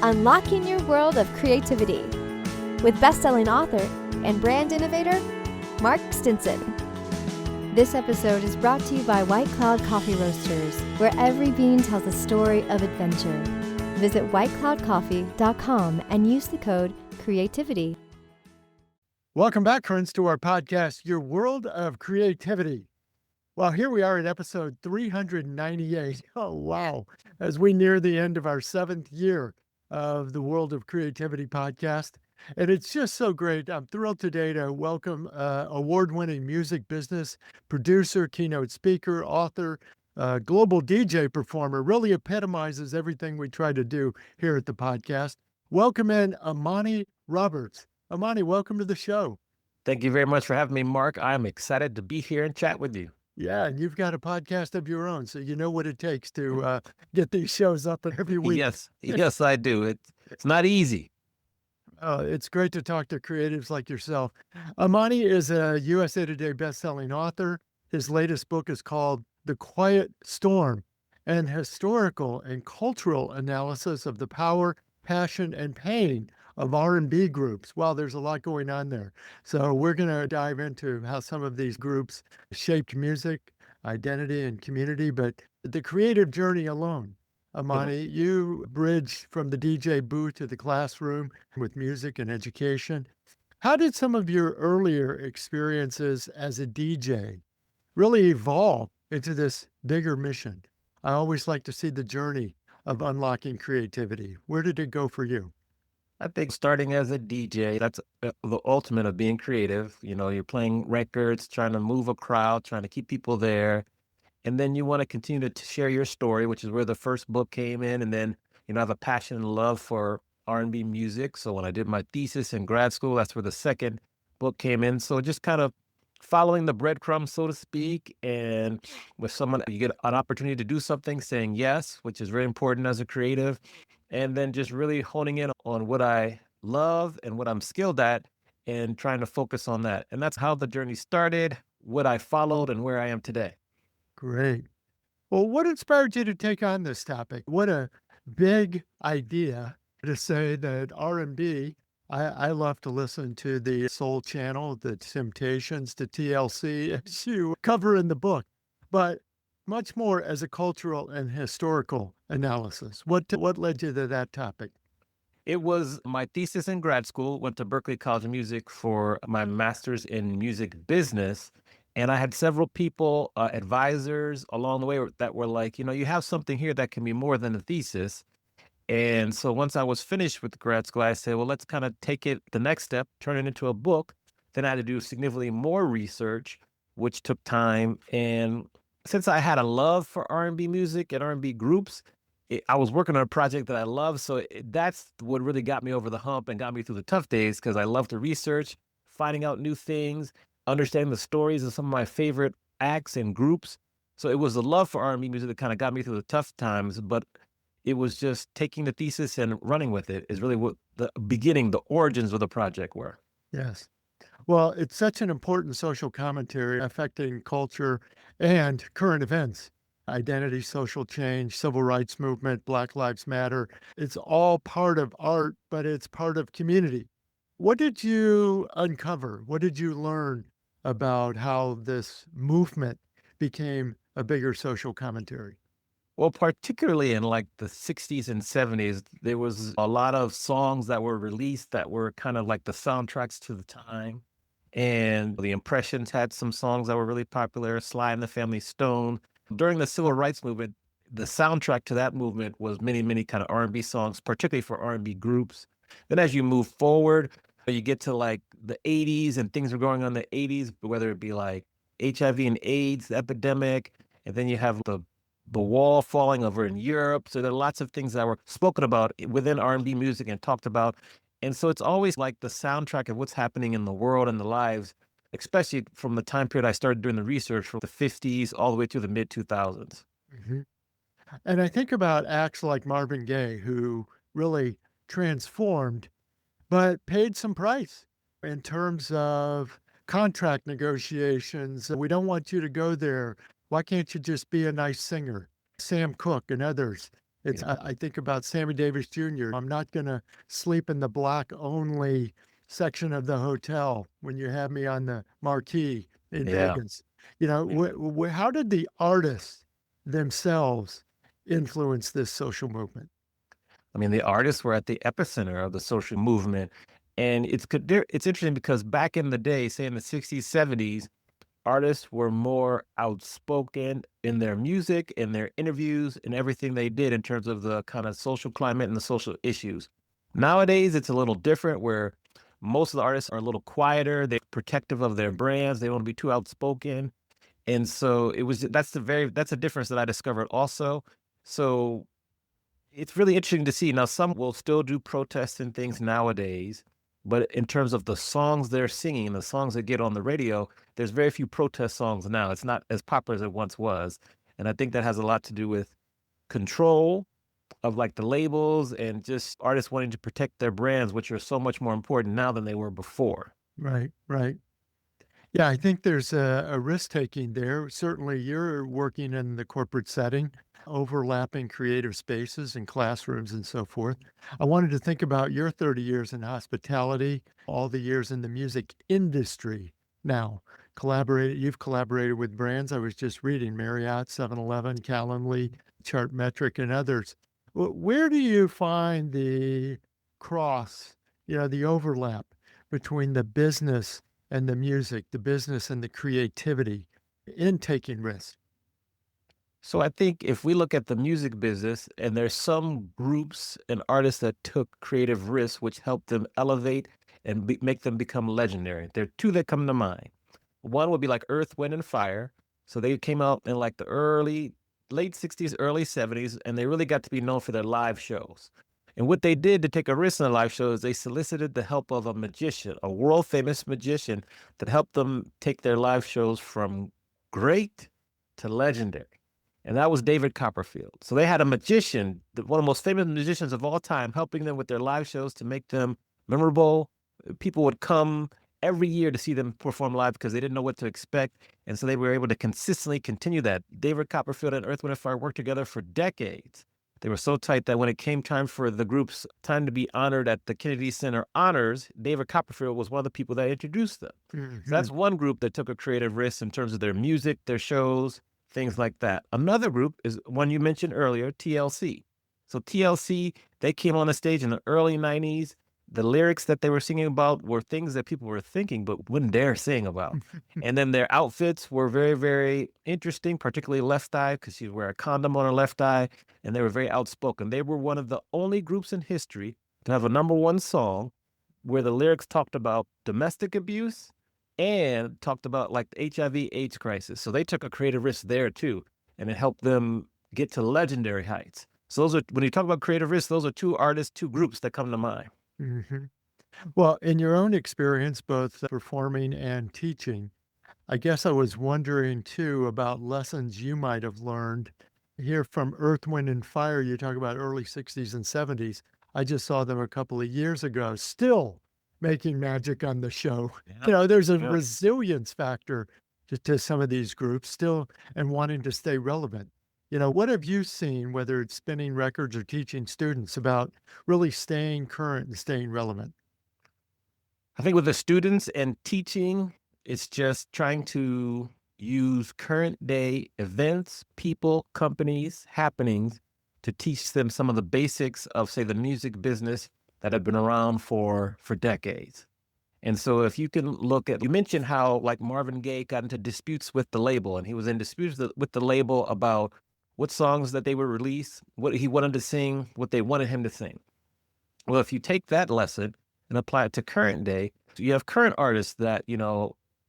unlocking your world of creativity with best-selling author and brand innovator, Mark Stinson. This episode is brought to you by White Cloud Coffee Roasters, where every bean tells a story of adventure. Visit whitecloudcoffee.com and use the code CREATIVITY. Welcome back, friends, to our podcast, Your World of Creativity. Well, here we are at episode 398. Oh, wow. As we near the end of our 7th year of the World of Creativity podcast. And it's just so great. I'm thrilled today to welcome award-winning music business producer, keynote speaker, author, global DJ performer, really epitomizes everything we try to do here at the podcast. Welcome in Amani Roberts. Amani, welcome to the show. Thank you very much for having me, Mark. I'm excited to be here and chat with you. Yeah, and you've got a podcast of your own, so you know what it takes to get these shows up every week. Yes, I do. It's not easy. It's great to talk to creatives like yourself. Amani is a USA Today bestselling author. His latest book is called The Quiet Storm, an historical and cultural analysis of the power, passion, and pain of R&B groups. Wow, there's a lot going on there. So we're going to dive into how some of these groups shaped music, identity, and community, but the creative journey alone. Amani, you bridged from the DJ booth to the classroom with music and education. How did some of your earlier experiences as a DJ really evolve into this bigger mission? I always like to see the journey of unlocking creativity. Where did it go for you? I think starting as a DJ, that's the ultimate of being creative. You know, you're playing records, trying to move a crowd, trying to keep people there. And then you want to continue to share your story, which is where the first book came in. And then, I have a passion and love for R&B music. So when I did my thesis in grad school, that's where the second book came in. So just kind of following the breadcrumbs, so to speak. And with someone, you get an opportunity to do something, saying yes, which is very important as a creative. And then just really honing in on what I love and what I'm skilled at and trying to focus on that. And that's how the journey started, what I followed, and where I am today. Great. Well, what inspired you to take on this topic? What a big idea to say that R&B, I love to listen to the Soul Channel, the Temptations, the TLC, as you cover in the book, but much more as a cultural and historical analysis. What led you to that topic? It was my thesis in grad school, went to Berklee College of Music for my master's in music business. And I had several people, advisors along the way that were like, you have something here that can be more than a thesis. And so once I was finished with grad school, I said, well, let's kind of take it the next step, turn it into a book. Then I had to do significantly more research, which took time. And since I had a love for R&B music and R&B groups, I was working on a project that I love. So that's what really got me over the hump and got me through the tough days, because I love to research, finding out new things, understanding the stories of some of my favorite acts and groups. So it was the love for R&B music that kind of got me through the tough times, but it was just taking the thesis and running with it is really what the beginning, the origins of the project were. Yes. Well, it's such an important social commentary affecting culture and current events, identity, social change, civil rights movement, Black Lives Matter. It's all part of art, but it's part of community. What did you uncover? What did you learn about how this movement became a bigger social commentary? Well, particularly in like the 60s and 70s, there was a lot of songs that were released that were kind of like the soundtracks to the time. And the Impressions had some songs that were really popular, Sly and the Family Stone. During the civil rights movement, the soundtrack to that movement was many, many kind of R&B songs, particularly for R&B groups. Then as you move forward, you get to like the 80s and things were going on in the 80s, whether it be like HIV and AIDS epidemic, and then you have the wall falling over in Europe. So there are lots of things that were spoken about within R&B music and talked about. And so it's always like the soundtrack of what's happening in the world and the lives, especially from the time period I started doing the research from the 50s all the way to the mid 2000s. Mm-hmm. And I think about acts like Marvin Gaye, who really transformed, but paid some price in terms of contract negotiations. We don't want you to go there. Why can't you just be a nice singer? Sam Cooke and others. I think about Sammy Davis Jr. I'm not going to sleep in the black only section of the hotel when you have me on the marquee in Yeah. Vegas. You know, how did the artists themselves influence this social movement? I mean, the artists were at the epicenter of the social movement. And it's interesting because back in the day, say in the 60s, 70s, artists were more outspoken in their music, in their interviews, in everything they did in terms of the kind of social climate and the social issues. Nowadays, it's a little different where most of the artists are a little quieter. They're protective of their brands. They don't want to be too outspoken. And so that's a difference that I discovered also. So it's really interesting to see. Now, some will still do protests and things nowadays, but in terms of the songs they're singing, the songs that get on the radio, there's very few protest songs now. It's not as popular as it once was. And I think that has a lot to do with control of like the labels and just artists wanting to protect their brands, which are so much more important now than they were before. Right, right. Yeah, I think there's a risk taking there. Certainly, you're working in the corporate setting, overlapping creative spaces and classrooms and so forth. I wanted to think about your 30 years in hospitality, all the years in the music industry now. You've collaborated with brands. I was just reading Marriott, 7-Eleven, Calendly, Chartmetric, and others. Where do you find the cross, the overlap between the business and the music, the business and the creativity in taking risks? So I think if we look at the music business, and there's some groups and artists that took creative risks, which helped them elevate and make them become legendary. There are two that come to mind. One would be like Earth, Wind, and Fire. So they came out in like the late 60s, early 70s, and they really got to be known for their live shows. And what they did to take a risk in the live shows, they solicited the help of a magician, a world famous magician that helped them take their live shows from great to legendary. And that was David Copperfield. So they had a magician, one of the most famous magicians of all time, helping them with their live shows to make them memorable. People would come every year to see them perform live because they didn't know what to expect. And so they were able to consistently continue that. David Copperfield and Earth, Wind, and Fire worked together for decades. They were so tight that when it came time for the group's time to be honored at the Kennedy Center Honors, David Copperfield was one of the people that introduced them. So that's one group that took a creative risk in terms of their music, their shows, things like that. Another group is one you mentioned earlier, TLC. So TLC, they came on the stage in the early 90s. The lyrics that they were singing about were things that people were thinking but wouldn't dare sing about. And then their outfits were very, very interesting, particularly Left Eye, because she'd wear a condom on her left eye, and they were very outspoken. They were one of the only groups in history to have a #1 song where the lyrics talked about domestic abuse and talked about like the HIV/AIDS crisis. So they took a creative risk there too, and it helped them get to legendary heights. So those are, when you talk about creative risks, those are two artists, two groups that come to mind. hmm Well, in your own experience, both performing and teaching, I guess I was wondering too about lessons you might have learned here from Earth, Wind, and Fire. You talk about early 60s and 70s. I just saw them a couple of years ago, still making magic on the show. Yeah. There's a Yeah. resilience factor to some of these groups still and wanting to stay relevant. What have you seen, whether it's spinning records or teaching students, about really staying current and staying relevant? I think with the students and teaching, it's just trying to use current day events, people, companies, happenings to teach them some of the basics of, say, the music business that have been around for decades. And so if you can look at, you mentioned how like Marvin Gaye got into disputes with the label, and he was in disputes with the label about what songs that they would release, what he wanted to sing, what they wanted him to sing. Well, if you take that lesson and apply it to current day, so you have current artists that,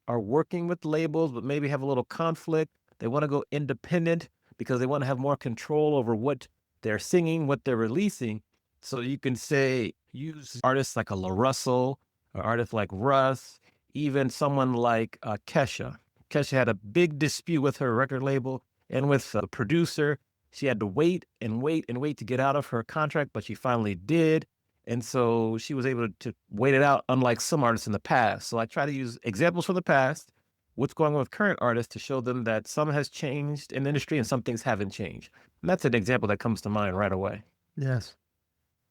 are working with labels, but maybe have a little conflict. They want to go independent because they want to have more control over what they're singing, what they're releasing. So you can say, use artists like a La Russell, or artists like Russ, even someone like Kesha. Kesha had a big dispute with her record label and with the producer. She had to wait and wait and wait to get out of her contract, but she finally did. And so she was able to wait it out, unlike some artists in the past. So I try to use examples from the past what's going on with current artists to show them that some has changed in the industry and some things haven't changed. And that's an example that comes to mind right away. Yes.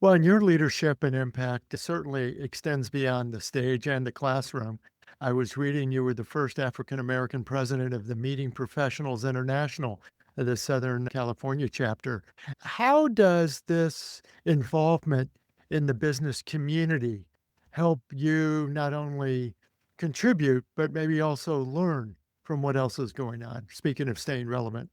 Well, and your leadership and impact certainly extends beyond the stage and the classroom. I was reading you were the first African American president of the Meeting Professionals International, the Southern California chapter. How does this involvement in the business community help you not only contribute, but maybe also learn from what else is going on? Speaking of staying relevant.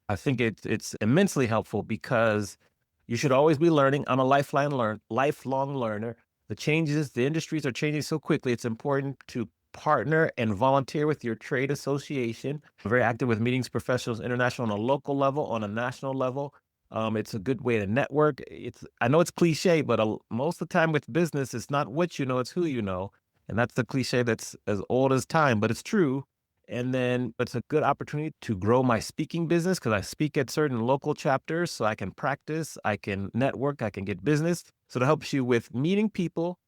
I think it's immensely helpful because you should always be learning. I'm a lifelong learner. The industries are changing so quickly. It's important to partner and volunteer with your trade association. I'm very active with Meetings Professionals International on a local level, on a national level. It's a good way to network. I know it's cliche, but most of the time with business, it's not what you know, it's who you know. And that's the cliche that's as old as time, but it's true. And then it's a good opportunity to grow my speaking business because I speak at certain local chapters so I can practice, I can network, I can get business. So it helps you with meeting people,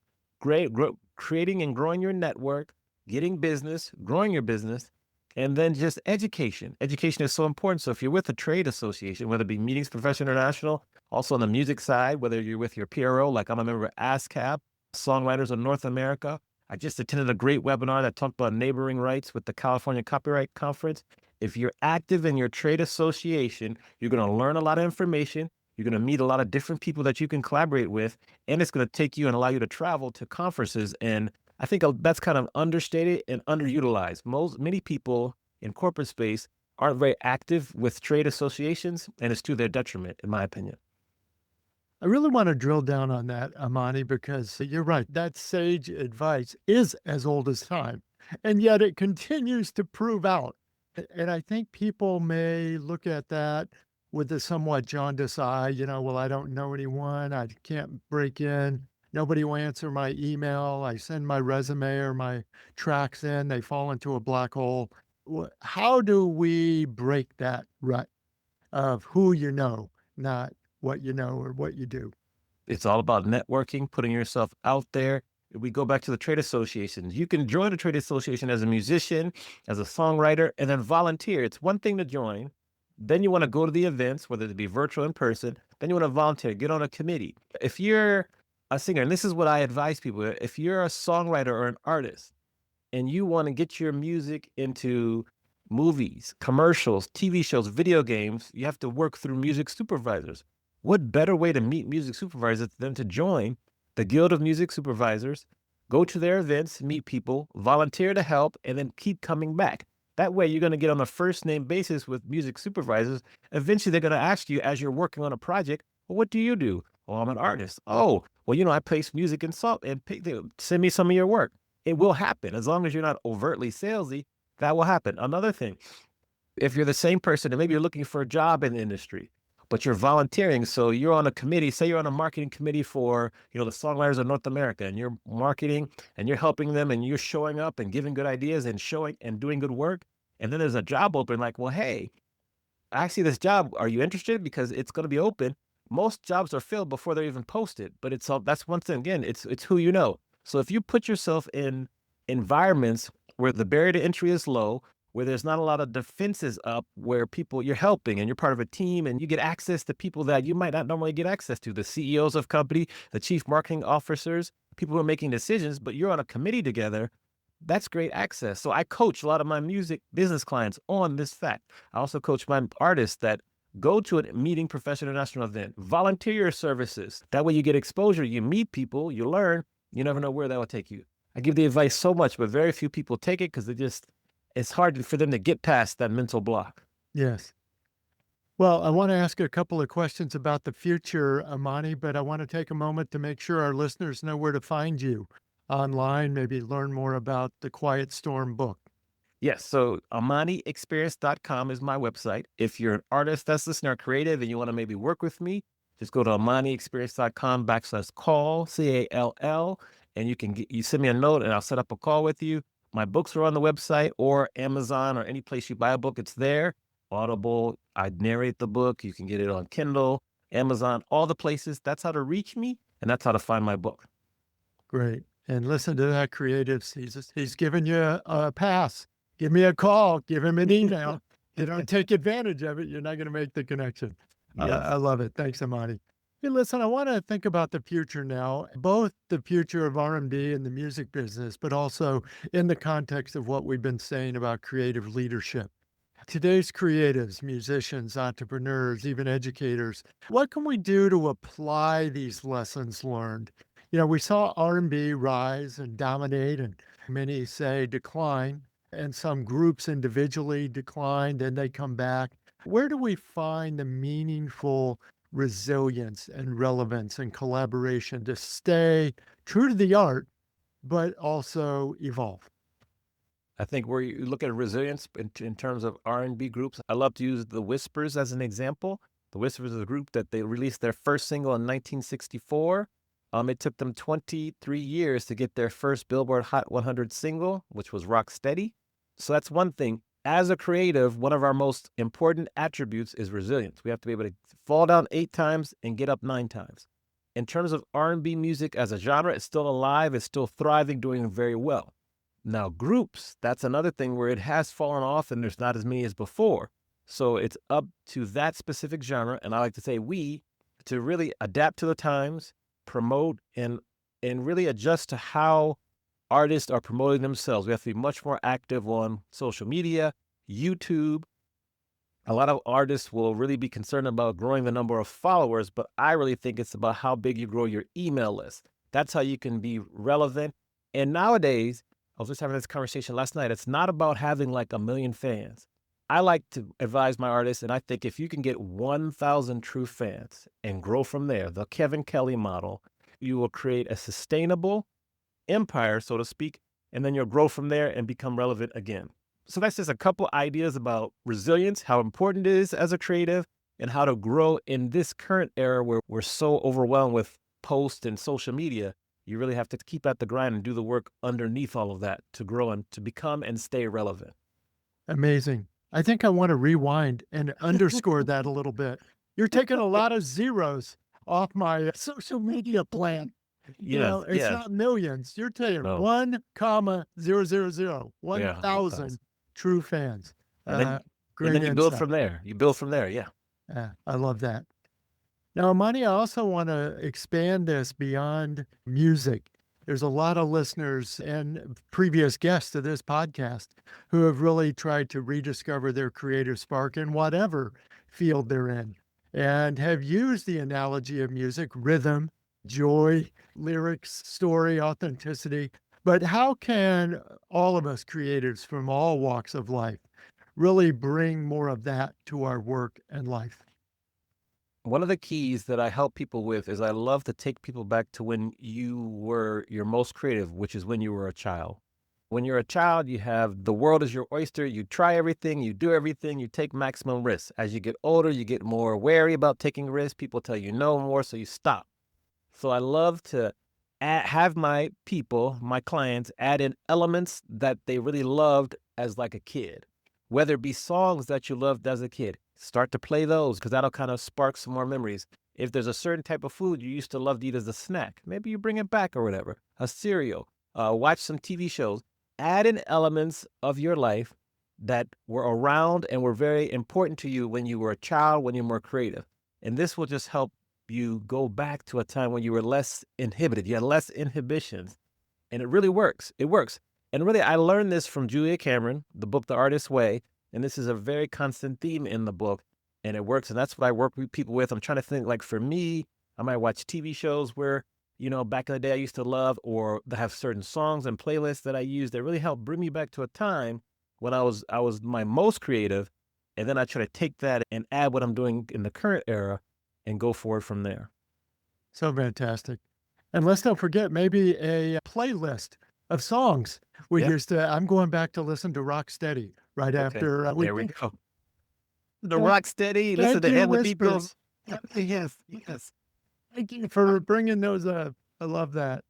creating and growing your network, getting business, growing your business, and then just education. Education is so important. So if you're with a trade association, whether it be Meetings Professional International, also on the music side, whether you're with your PRO, like I'm a member of ASCAP, Songwriters of North America, I just attended a great webinar that talked about neighboring rights with the California Copyright Conference. If you're active in your trade association, you're going to learn a lot of information. You're going to meet a lot of different people that you can collaborate with, and it's going to take you and allow you to travel to conferences. And I think that's kind of understated and underutilized. Many people in corporate space aren't very active with trade associations, and it's to their detriment, in my opinion. I really want to drill down on that, Amani, because you're right. That sage advice is as old as time, and yet it continues to prove out. And I think people may look at that with a somewhat jaundiced eye, well, I don't know anyone, I can't break in, nobody will answer my email, I send my resume or my tracks in, they fall into a black hole. How do we break that rut of who you know, not what you know or what you do? It's all about networking, putting yourself out there. If we go back to the trade associations, you can join a trade association as a musician, as a songwriter, and then volunteer. It's one thing to join. Then you want to go to the events, whether it be virtual or in person. Then you want to volunteer, get on a committee. If you're a singer, and this is what I advise people, if you're a songwriter or an artist and you want to get your music into movies, commercials, TV shows, video games, you have to work through music supervisors. What better way to meet music supervisors than to join the Guild of Music Supervisors, go to their events, meet people, volunteer to help, and then keep coming back. That way you're going to get on a first name basis with music supervisors. Eventually they're going to ask you as you're working on a project, well, what do you do? Oh, I'm an artist. Oh, well, I place music and salt and send me some of your work. It will happen. As long as you're not overtly salesy, that will happen. Another thing, if you're the same person and maybe you're looking for a job in the industry, but you're volunteering. So you're on a committee, say you're on a marketing committee for, the Songwriters of North America, and you're marketing and you're helping them and you're showing up and giving good ideas and showing and doing good work. And then there's a job open like, well, hey, I see this job. Are you interested? Because it's going to be open. Most jobs are filled before they're even posted, but that's one thing. Again, it's who you know. So if you put yourself in environments where the barrier to entry is low, where there's not a lot of defenses up, where you're helping and you're part of a team and you get access to people that you might not normally get access to, the CEOs of company, the chief marketing officers, people who are making decisions, but you're on a committee together, that's great access. So I coach a lot of my music business clients on this fact. I also coach my artists that go to a Meeting Professional International event, volunteer your services. That way you get exposure, you meet people, you learn, you never know where that will take you. I give the advice so much, but very few people take it because it's hard for them to get past that mental block. Yes. Well, I want to ask a couple of questions about the future, Amani, but I want to take a moment to make sure our listeners know where to find you online, maybe learn more about the Quiet Storm book. Yes. So AmaniExperience.com is my website. If you're an artist that's listening or creative and you want to maybe work with me, just go to AmaniExperience.com/call, CALL, and you send me a note and I'll set up a call with you. My books are on the website or Amazon or any place you buy a book, it's there. Audible, I narrate the book. You can get it on Kindle, Amazon, all the places. That's how to reach me, and that's how to find my book. Great. And listen to that, creatives. He's given you a pass. give me a call, give him an email. You don't take advantage of it, you're not going to make the connection. Yes. I love it. Thanks, Amani. Hey, listen, I want to think about the future now, both the future of R&B and the music business, but also in the context of what we've been saying about creative leadership. Today's creatives, musicians, entrepreneurs, even educators, what can we do to apply these lessons learned? We saw R&B rise and dominate, and many say decline, and some groups individually decline, then they come back. Where do we find the meaningful resilience and relevance and collaboration to stay true to the art, but also evolve? I think where you look at resilience in terms of R&B groups, I love to use the Whispers as an example. The Whispers is a group that they released their first single in 1964. It took them 23 years to get their first Billboard Hot 100 single, which was Rock Steady. So that's one thing. As a creative, one of our most important attributes is resilience. We have to be able to fall down 8 times and get up 9 times. In terms of R&B music as a genre, it's still alive, it's still thriving, doing very well. Now, groups, that's another thing where it has fallen off and there's not as many as before. So it's up to that specific genre, and I like to say to really adapt to the times, promote, and really adjust to how artists are promoting themselves. We have to be much more active on social media, YouTube. A lot of artists will really be concerned about growing the number of followers, but I really think it's about how big you grow your email list. That's how you can be relevant. And nowadays, I was just having this conversation last night, it's not about having like 1 million fans. I like to advise my artists, and I think if you can get 1,000 true fans and grow from there, the Kevin Kelly model, you will create a sustainable empire, so to speak, and then you'll grow from there and become relevant again. So that's just a couple ideas about resilience, how important it is as a creative, and how to grow in this current era where we're so overwhelmed with posts and social media. You really have to keep at the grind and do the work underneath all of that to grow and to become and stay relevant. Amazing. I think I want to rewind and underscore that a little bit. You're taking a lot of zeros off my social media plan. It's not millions. You're taking No. 1,000, 1,000 true fans. And Great then you build insight. from there. You build from there, yeah. I love that. Now, Amani, I also want to expand this beyond music. There's a lot of listeners and previous guests to this podcast who have really tried to rediscover their creative spark in whatever field they're in and have used the analogy of music, rhythm, joy, lyrics, story, authenticity. But how can all of us creatives from all walks of life really bring more of that to our work and life? One of the keys that I help people with is I love to take people back to when you were your most creative, which is when you were a child. When you're a child, you have the world is your oyster. You try everything, you do everything, you take maximum risks. As you get older, you get more wary about taking risks. People tell you no more, so you stop. So I love to have my people, my clients, add in elements that they really loved as like a kid, whether it be songs that you loved as a kid. Start to play those because that'll kind of spark some more memories. If there's a certain type of food you used to love to eat as a snack, maybe you bring it back or whatever. A cereal, watch some TV shows. Add in elements of your life that were around and were very important to you when you were a child, when you were more creative. And this will just help you go back to a time when you were less inhibited. You had less inhibitions. And it really works. It works. And really, I learned this from Julia Cameron, the book, The Artist's Way. And this is a very constant theme in the book, and it works. And that's what I work with people with. I'm trying to think, like for me, I might watch TV shows where, back in the day I used to love, or that have certain songs and playlists that I use that really help bring me back to a time when I was my most creative. And then I try to take that and add what I'm doing in the current era and go forward from there. So fantastic. And let's not forget maybe a playlist of songs I'm going back to listen to Rock Steady right after there we go. The Rock Steady, listen to Heavenly People. Yes. Thank you for bringing those up. I love that.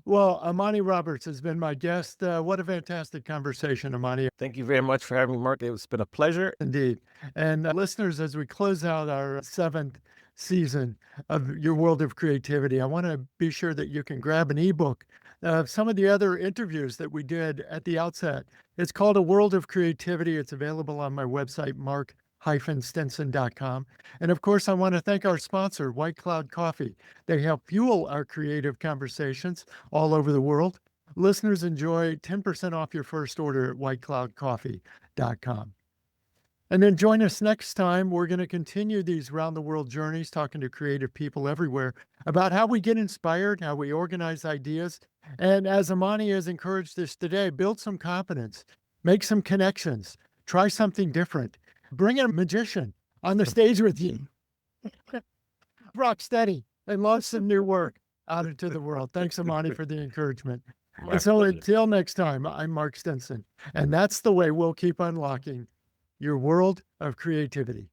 Well, Amani Roberts has been my guest. What a fantastic conversation, Amani. Thank you very much for having me, Mark. It's been a pleasure. Indeed. And listeners, as we close out our 7th season of your world of creativity. I want to be sure that you can grab an ebook of some of the other interviews that we did at the outset. It's called A World of Creativity. It's available on my website, mark-stinson.com. And of course, I want to thank our sponsor, White Cloud Coffee. They help fuel our creative conversations all over the world. Listeners enjoy 10% off your first order at whitecloudcoffee.com. And then join us next time. We're going to continue these round the world journeys, talking to creative people everywhere about how we get inspired, how we organize ideas. And as Amani has encouraged us today, build some confidence, make some connections, try something different, bring a magician on the stage with you. Rock steady and launch some new work out into the world. Thanks, Amani, for the encouragement. And so until next time, I'm Mark Stinson, and that's the way we'll keep unlocking your world of creativity.